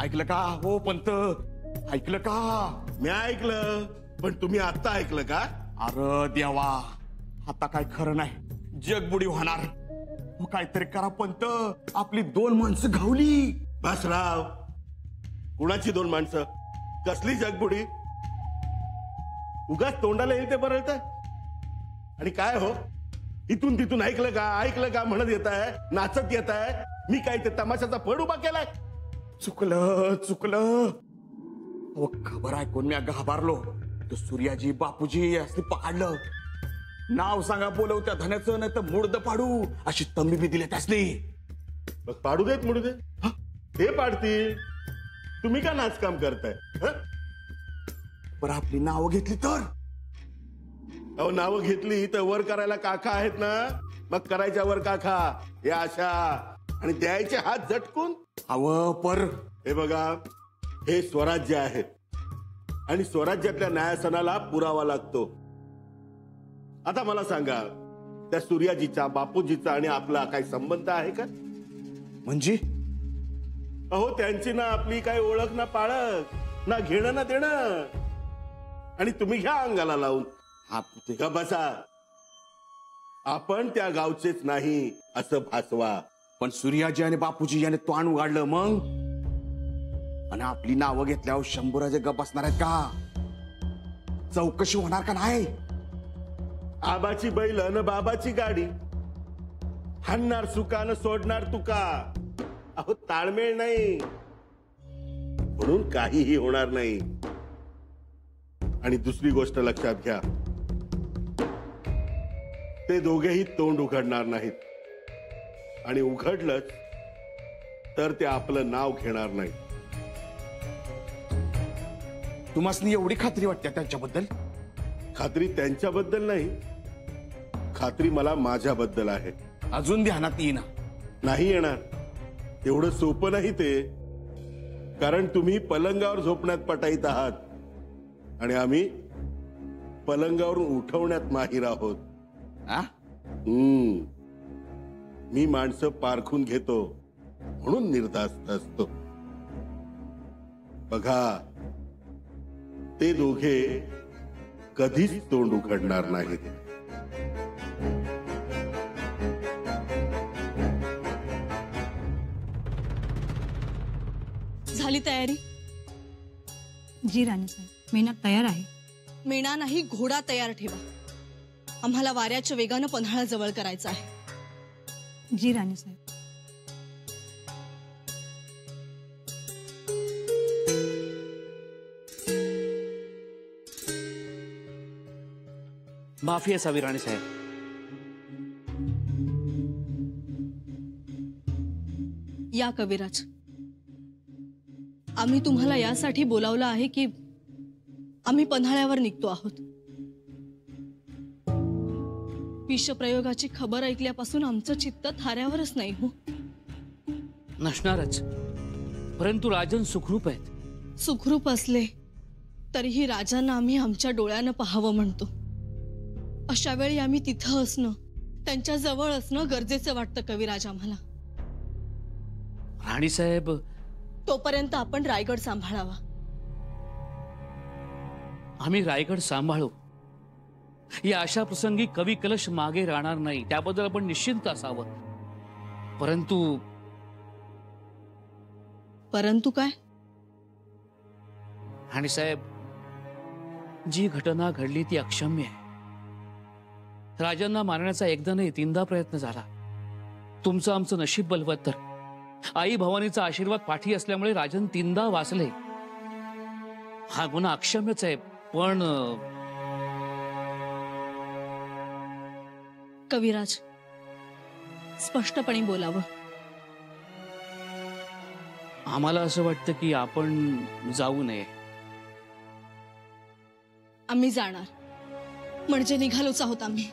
ऐकलं का हो पंत? ऐकलं का? मी ऐकलं, पण तुम्ही आता ऐकलं का? अरे देवा, आता काय खरं नाही, जगबुडी होणार. हो काहीतरी करा पंत, आपली 2 माणसं घावली. भासराव, कुणाची 2 माणसं? कसली जगबुडी? उगाच तोंडाला येईल ते बरळत. आणि काय हो, इथून तिथून ऐकलं का म्हणत येत आहे, नाचत येत आहे. मी काय ते तमाशाचा फड उभा केलाय? चुकलं. अहो खबर ऐकून मी घाबरलो. तो सूर्याजी बापूजी असं पकडलं. नाव सांगा बोलवत्या धन्याचं, नाही तर मुडद पाडू अशी तंबी बी दिली त्यासली. पाडू देत मुडू देत, ते पाडतील. तुम्ही का नाचकाम करताय? बरं आपली नावं घेतली तर? अहो नावं घेतली तर वर करायला काका आहेत ना, मग करायच्या वर काका या अशा, आणि द्यायचे हात झटकून. अव पर हे बघा, हे स्वराज्य आहे आणि स्वराज्यातल्या न्यायसनाला पुरावा लागतो. आता मला सांगा, त्या सूर्याजीचा बापूजीचा आणि आपला काही संबंध आहे का? म्हणजे? अहो त्यांची ना आपली काही ओळख ना पाळख, ना घेणं ना देणं. आणि तुम्ही घ्या अंगाला लावून. का बसा, आपण त्या गावचेच नाही असं भासवा. पण सूर्याजी आणि बापूजी याने तोंड उघडलं मग, आणि आपली नावं घेतल्यावर शंभूराजे गप बसणार आहेत का? चौकशी होणार का नाही? आबाची बैल न बाबाची गाडी, हाणणार सुकान सोडणार तुका. अहो ताळमेळ नाही म्हणून काहीही होणार नाही. आणि दुसरी गोष्ट लक्षात घ्या, ते दोघेही तोंड उघडणार नाहीत, आणि उघडलंच तर ते आपलं नाव घेणार नाही. तुम्हाला एवढी खात्री वाटते त्यांच्याबद्दल? खात्री त्यांच्याबद्दल नाही, खात्री मला माझ्याबद्दल आहे. अजून ध्यानात येईना? नाही येणार. एवढं सोपं नाही ते, कारण तुम्ही पलंगावर झोपण्यात पटाईत आहात आणि आम्ही पलंगावरून उठवण्यात माहीर आहोत. मी माणसं पारखून घेतो म्हणून निर्धास्त असतो. बघा, ते दोघे कधीच तोंड उघडणार नाहीत. झाली तयारी? जी राणीसाहेब, मीना तयार आहे. मीना नाही, घोडा तयार ठेवा. आम्हाला वाऱ्याच्या वेगानं पन्हाळा जवळ करायचं आहे. जी राणीसाहेब. माफी असावी राणीसाहेब. या कविराज, आम्ही तुम्हाला यासाठी बोलावलं आहे की आम्ही पन्हाळ्यावर निघतो आहोत. विषप्रयोगाची खबर ऐकल्यापासून आमचं चित्त थाऱ्यावरच नाही हो. नसणारच, परंतु राजन सुखरूप आहेत. सुखरूप असले तरीही राजांना आम्ही आमच्या डोळ्यानं पाहावं म्हणतो. अशा वेळी आम्ही तिथं असणं, त्यांच्या जवळ असणं गरजेचं वाटतं कविराज आम्हाला. राणीसाहेब, तोपर्यंत आपण रायगड सांभाळावा. आम्ही रायगड सांभाळू. या अशा प्रसंगी कवी कलश मागे राहणार नाही, त्याबद्दल आपण निश्चिंत असावं. परंतु काय? राणीसाहेब, जी घटना घडली ती अक्षम्य आहे. राजांना मारण्याचा एकदा नाही 3दा प्रयत्न झाला. तुमचं आमचं नशीब बलवत्तर. आई भवानीचा आशीर्वाद पाठी असल्यामुळे राजन 3दा वाचले. हा गुन्हा अक्षम्यच आहे, पण कविराज, स्पष्टपणे बोलावं. आम्हाला असं वाटतं की आपण जाऊ नये. आम्ही जाणार म्हणजे निघालोच आहोत आम्ही.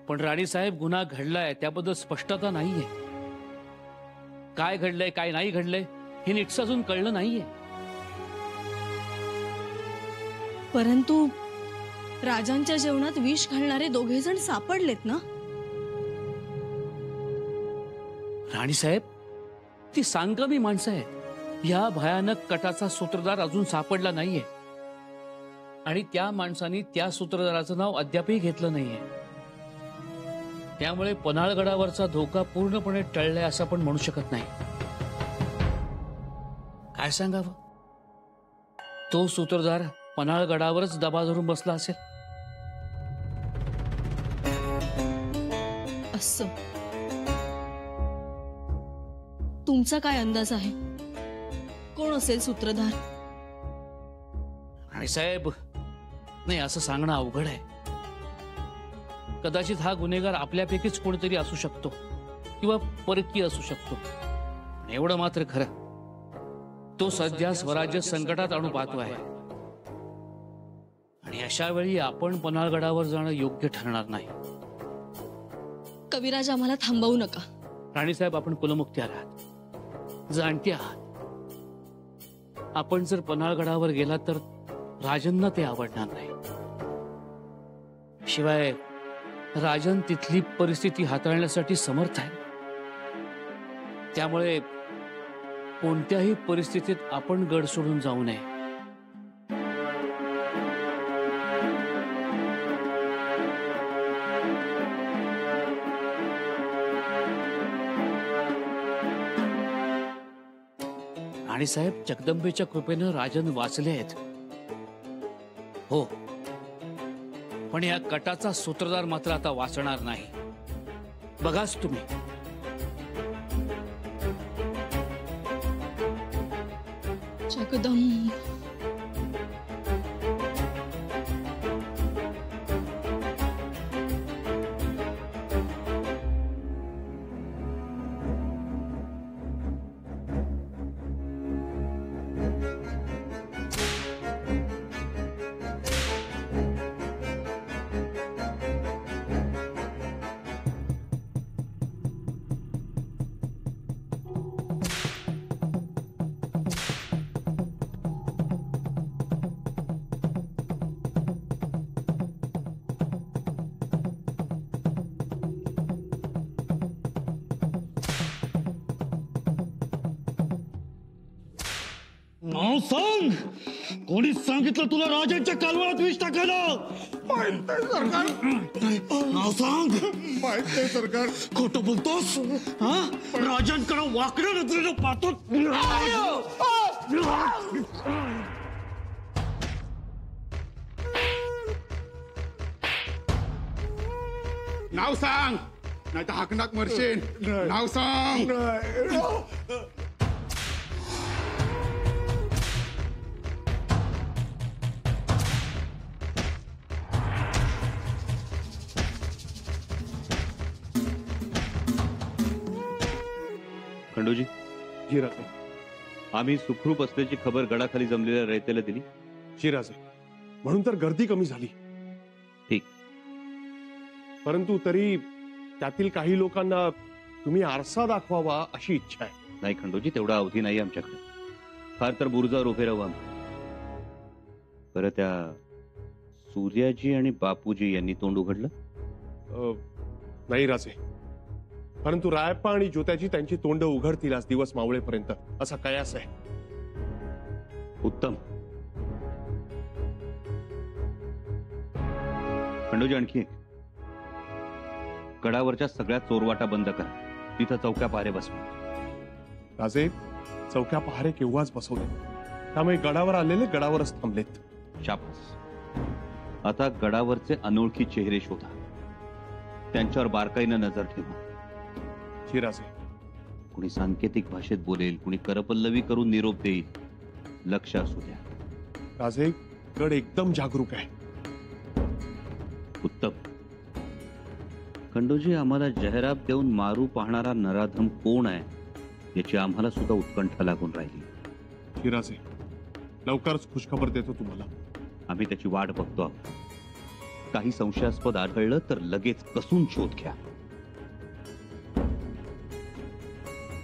पण राणीसाहेब, गुन्हा घडलाय त्याबद्दल स्पष्टता नाहीये. काय घडलंय काय नाही घडलंय हे नीटस अजून कळलं नाहीये. परंतु राजांच्या जेवणात विष घालणारे 2 जण सापडलेत ना? राणीसाहेब, ती सांगकामी माणसं आहेत. या भयानक कटाचा सूत्रधार अजून सापडला नाहीये आणि त्या माणसाने त्या सूत्रधाराचं नाव अद्यापही घेतलं नाहीये. त्यामुळे पन्हाळगडावरचा धोका पूर्णपणे टळलाय असं आपण म्हणू शकत नाही. काय सांगावं, तो सूत्रधार पन्हाळगडावरच दबा धरून बसला असेल. असं तुमचा काय अंदाज आहे? कोण असेल सूत्रधार? आणि साहेब, नाही असं सांगणं अवघड आहे. कदाचित हा गुन्हेगार आपल्यापैकीच कोणीतरी असू शकतो किंवा परकीय असू शकतो. एवढं मात्र खरं, तो सध्या स्वराज्य संकटात आणू पाहतो आहे आणि अशा वेळी आपण पन्हाळगडावर जाणं योग्य ठरणार नाही. कविराज, आम्हाला थांबवू नका. राणीसाहेब, आपण कुलमुख्त्यार आहात, जाणते आहात. आपण जर पन्हाळगडावर गेला तर राजनना ते आवडणार नाही. शिवाय राजन तिथली परिस्थिती हाताळण्यासाठी समर्थ आहे. त्यामुळे कोणत्याही परिस्थितीत आपण गड सोडून जाऊ नये. आणि साहेब, जगदंबेच्या कृपेनं राजन वाचले आहेत, हो, पण या कटाचा सूत्रधार मात्र आता वाचणार नाही. बघाच तुम्ही. जगदंब, नाव सांग. कोणीच सांगितलं तुला राजांच्या कालवळात विष टाकायला? नाव सांग. सरकार. खोटं बोलतोस? हा? राजांकडे वाकड्या नजरेनं पाहतो. नाव सांग, नाही तर हाकनाक मरशील. नाव सांग. खंडूजी, शिराजे. आम्ही सुखरूप असल्याची खबर गडाखाली जमलेल्या रयतेला दिली. शिराजे, म्हणून तर गर्दी कमी झाली. ठीक. परंतु तरी त्यातील काही लोकांना तुम्ही आरसा दाखवावा अशी इच्छा आहे. नाही खंडूजी, तेवढा अवधी नाही आमच्याकडे. फार तर बुरुजावर उभे राहू आम्ही. बरं, त्या सूर्याजी आणि बापूजी यांनी तोंड उघडलं? नाही राजे, परंतु रायप्पा आणि ज्योत्याजी त्यांची तोंड उघडतील आज दिवस मावळेपर्यंत असा कयास आहे. उत्तम. खंडूजी, आणखी एक. गडावरच्या सगळ्या चोरवाटा बंद करा. तिथं चौक्या पहारे बसवा. राजे, चौक्या पहारे केव्हाच बसवले, त्यामुळे गडावर आलेले गडावरच थांबलेत. शाबास. आता गडावरचे अनोळखी चेहरे शोधा. त्यांच्यावर बारकाईनं नजर ठेवा. शिराजे, कुणी सांकेतिक भाषेत बोलेल, कुणी करपल्लवी करून निरोप देईल. लक्ष असू द्या. राजे, गड एकदम जागरूक आहे. उत्तम. खंडूजी, आम्हाला जाहिरात देऊन मारू पाहणारा नराधम कोण आहे याची आम्हाला सुद्धा उत्कंठा लागून राहिली. शिराजे, लवकरच खुशखबर देतो तुम्हाला. आम्ही त्याची वाट बघतो आहोत. काही संशयास्पद आढळलं तर लगेच कसून शोध घ्या.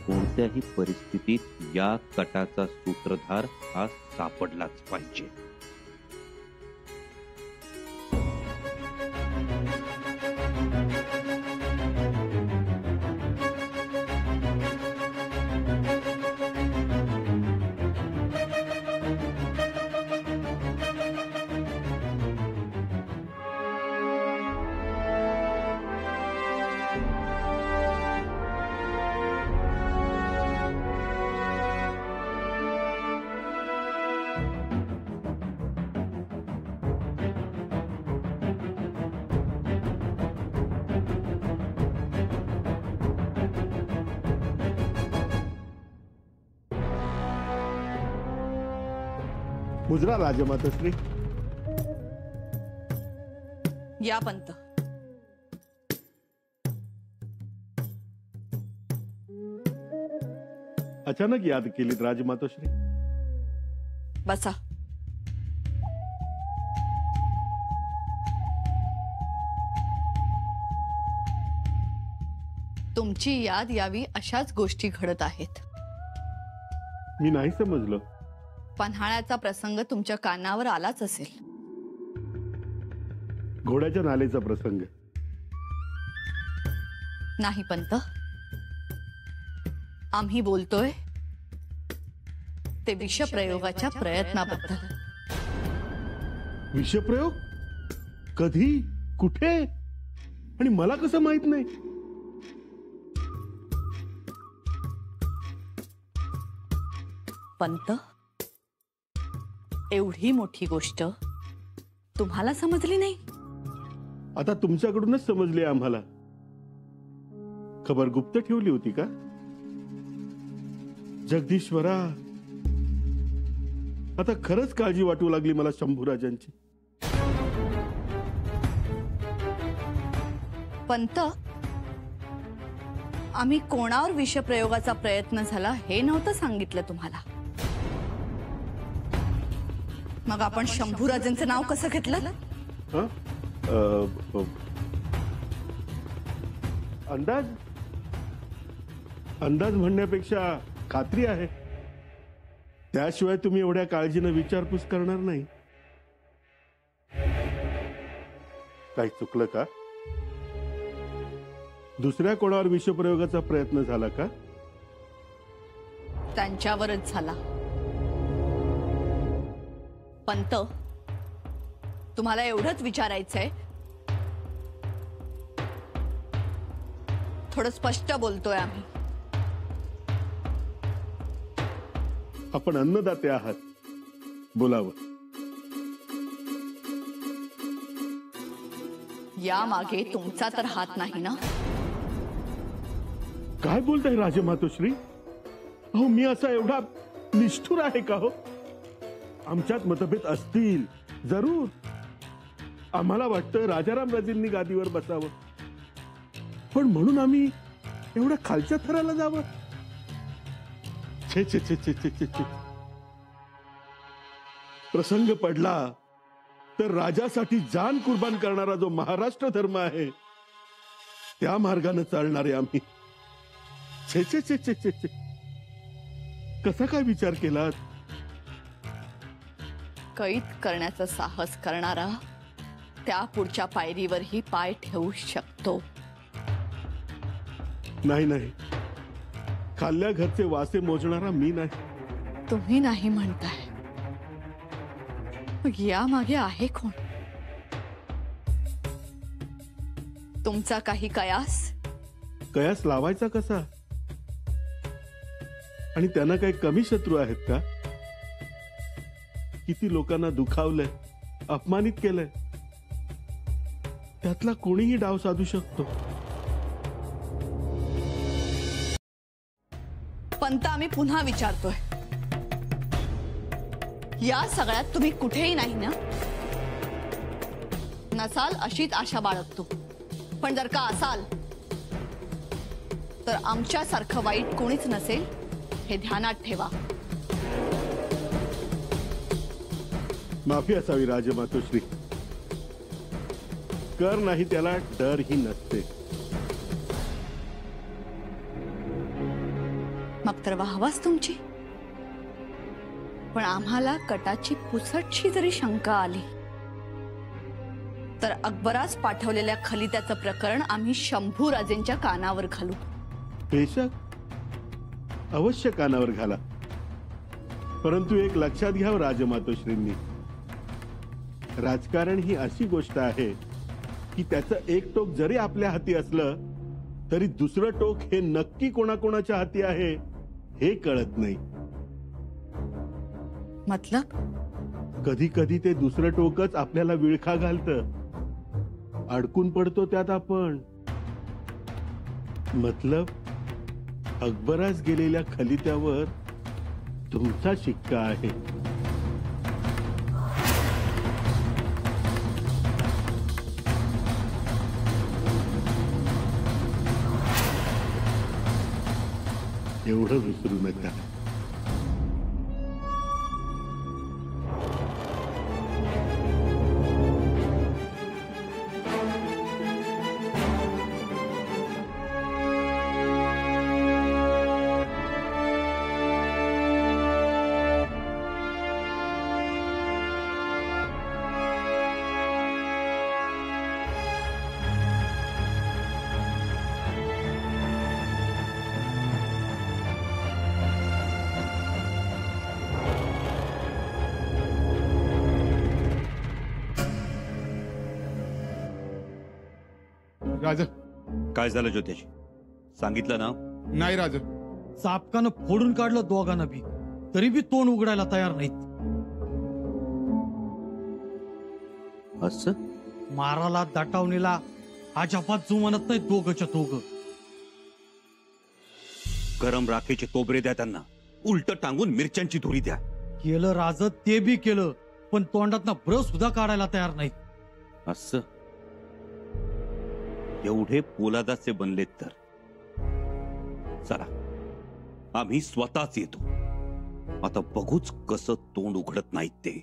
कोणत्याही परिस्थितीत या कटाचा सूत्रधार हा सापडलाच पाहिजे. मुजरा राजमातश्री. या पंत. अचानक याद केलीत राजमातोश्री. बसा. तुमची याद यावी अशाच गोष्टी घडत आहेत. मी नाही समजलो. पन्हाळ्याचा प्रसंग तुमच्या कानावर आलाच असेल. घोड्याच्या नालेचा प्रसंग नाही पंत. आम्ही बोलतोय ते विषप्रयोगाच्या प्रयत्नाबद्दल. विषप्रयोग? कधी, कुठे आणि मला कसं माहित नाही? पंत, एवढी मोठी गोष्ट तुम्हाला समजली नाही? आता तुमच्याकडूनच समजले आम्हाला. खबर गुप्त ठेवली होती का? जगदीश्वरा, आता खरंच काळजी वाटू लागली मला शंभूराजांची. पंत, आम्ही कोणावर विषप्रयोगाचा प्रयत्न झाला हे नव्हतं सांगितलं तुम्हाला. मग आपण शंभूराजांचं नाव कसं घेतलं? हं? अंदाज अंदाज म्हणण्यापेक्षा खात्री आहे. त्याशिवाय तुम्ही एवढ्या काळजीनं विचारपूस करणार नाही. काही चुकलं का? दुसऱ्या कोणावर विषप्रयोगाचा प्रयत्न झाला का? त्यांच्यावरच झाला. पंत, तुम्हाला एवढंच विचारायचंय? थोडं स्पष्ट बोलतोय आम्ही. आपण अन्नदाते आहात, बोलावं. या मागे तुमचा तर हात नाही ना? काय बोलताय राजमातोश्री? अहो, मी असा एवढा निष्ठुर आहे का हो? आमच्यात मतभेद असतील, जरूर. आम्हाला वाटतं राजाराम राजेंनी गादीवर बसावं, पण म्हणून आम्ही एवढ्या खालच्या थराला जावं? छे छे छे छे छे छे छे. प्रसंग पडला तर राजासाठी जान कुर्बान करणारा जो महाराष्ट्र धर्म आहे त्या मार्गाने चालणारे आम्ही. छे छे छे छे छे छे. कसा काय विचार केलात? कैद करण्याचं साहस करणारा त्या पुढच्या पायरीवरही पाय ठेवू शकतो. नाही नाही, खाल्ल्या घरचे वासे मोजणारा मी नाही. तुम्ही नाही म्हणताय, मग या मागे आहे कोण? तुमचा काही कयास? कयास लावायचा कसा? आणि त्यांना काही कमी शत्रू आहेत का? किती लोकांना दुखावलंय, अपमानित केलंय. त्यातला कोणीही डाव साधू शकतो. पंत, आम्ही पुन्हा विचारतोय, या सगळ्यात तुम्ही कुठेही नाही ना? नसाल अशीच आशा बाळगतो, पण जर का असाल तर आमच्यासारखं वाईट कोणीच नसेल हे ध्यानात ठेवा. माफी असावी राजमातोश्री. कर नाही त्याला डर ही नसते. मग तर वाहवाच तुमची. पण आम्हाला कटाची पुसटशी जरी शंका आली तर अकबरास पाठवलेल्या खलित्याचं प्रकरण आम्ही शंभूराजेंच्या कानावर घालू. बेशक, अवश्य कानावर घाला. परंतु एक लक्षात घ्या राजमातोश्रींनी, राजकारण ही अशी गोष्ट आहे की त्याचं एक टोक जरी आपल्या हाती असलं तरी दुसरं टोक हे नक्की कोणाकोणाच्या हाती आहे हे कळत नाही. मतलब? कधी कधी ते दुसरं टोकच आपल्याला विळखा घालतं, अडकून पडतो त्यात आपण. मतलब अकबरास गेलेल्या खलित्यावर तुमचा शिक्का आहे. एवढं विसरू नका. राजा काय झालं ज्योतिषी? सांगितलं ना? नाही राजा. चापकानं फोडून काढलं दोघांना बी, तरी बी तोंड उघडायला तयार नाहीत. असं माराला दाटावणीला अजाबात जुमानत नाही दोघच्या दोघ. गरम राखेचे तोबरे द्या त्यांना, उलट टांगून मिरच्यांची धुरी द्या. केलं राज ते बी केलं, पण तोंडातनं ब्रश सुद्धा काढायला तयार नाहीत. असं एवढे पोलादाचे बनलेत तर चला, आम्ही स्वतःच येतो. आता बघूच कसं तोंड उघडत नाहीत ते.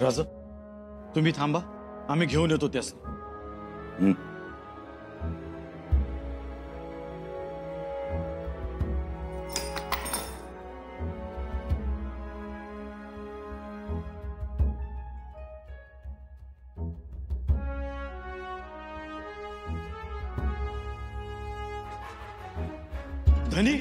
राजा तुम्ही थांबा, आम्ही घेऊन येतो त्यास. धनी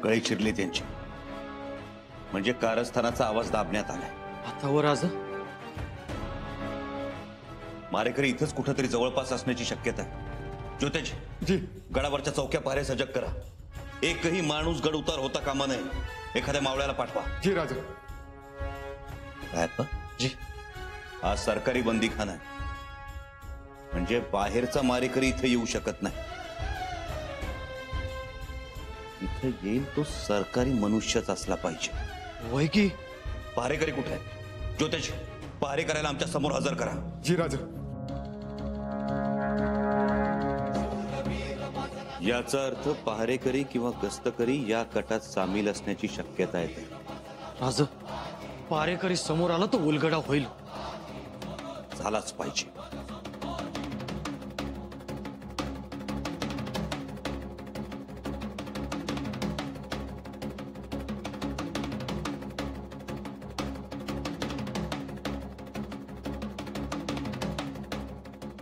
गळे चिरले त्यांचे, म्हणजे कारस्थानाचा आवाज दाबण्यात आलाय. हातावर राजा मारेकरी इथंच कुठंतरी जवळपास असण्याची शक्यता आहे. ज्योतिषी जी. गडावरच्या चौक्या पाऱ्या सजग करा. एकही माणूस गड उतार होता कामा नये. एखाद्या मावळ्याला पाठवा. जी राजा. रायप्पा जी, हा सरकारी बंदीखाना आहे, म्हणजे बाहेरचा मारेकरी इथे येऊ शकत नाही. इथे येईल तो सरकारी मनुष्यच असला पाहिजे. वय की पहारेकरी कुठे आहे? ज्योतिष, पहारे करायला आमच्या समोर हजर करा. जी राजा. याचा अर्थ पहारेकरी किंवा गस्तकरी या कटात सामील असण्याची शक्यता येते. राजा पारेकरी समोर आला तर उलगडा होईल. झालाच पाहिजे.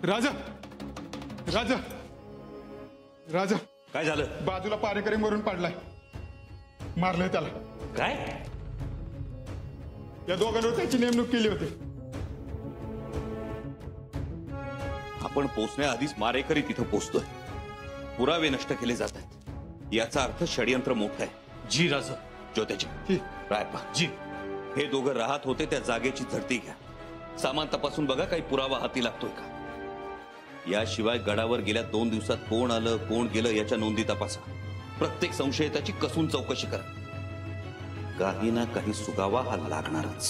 राजा राजा राजा काय झालं? बाजूला पारेकरी मरून पाडलाय. मारलंय त्याला. काय? या दोघांवर त्याची नेमणूक केली होती. आपण पोचण्याआधीच मारेकरी तिथं पोचतोय. पुरावे नष्ट केले जात आहेत. याचा अर्थ षडयंत्र मोठं आहे. जी राजा. ज्योतिषी, रायप्पा जी. हे दोघं राहत होते त्या जागेची झडती घ्या. सामान तपासून बघा काही पुरावा हाती लागतोय का. याशिवाय गडावर गेल्या 2 दिवसात कोण आलं कोण गेलं याच्या नोंदी तपासा. प्रत्येक संशयिताची कसून चौकशी करा. काही ना काही सुगावा हा लागणारच.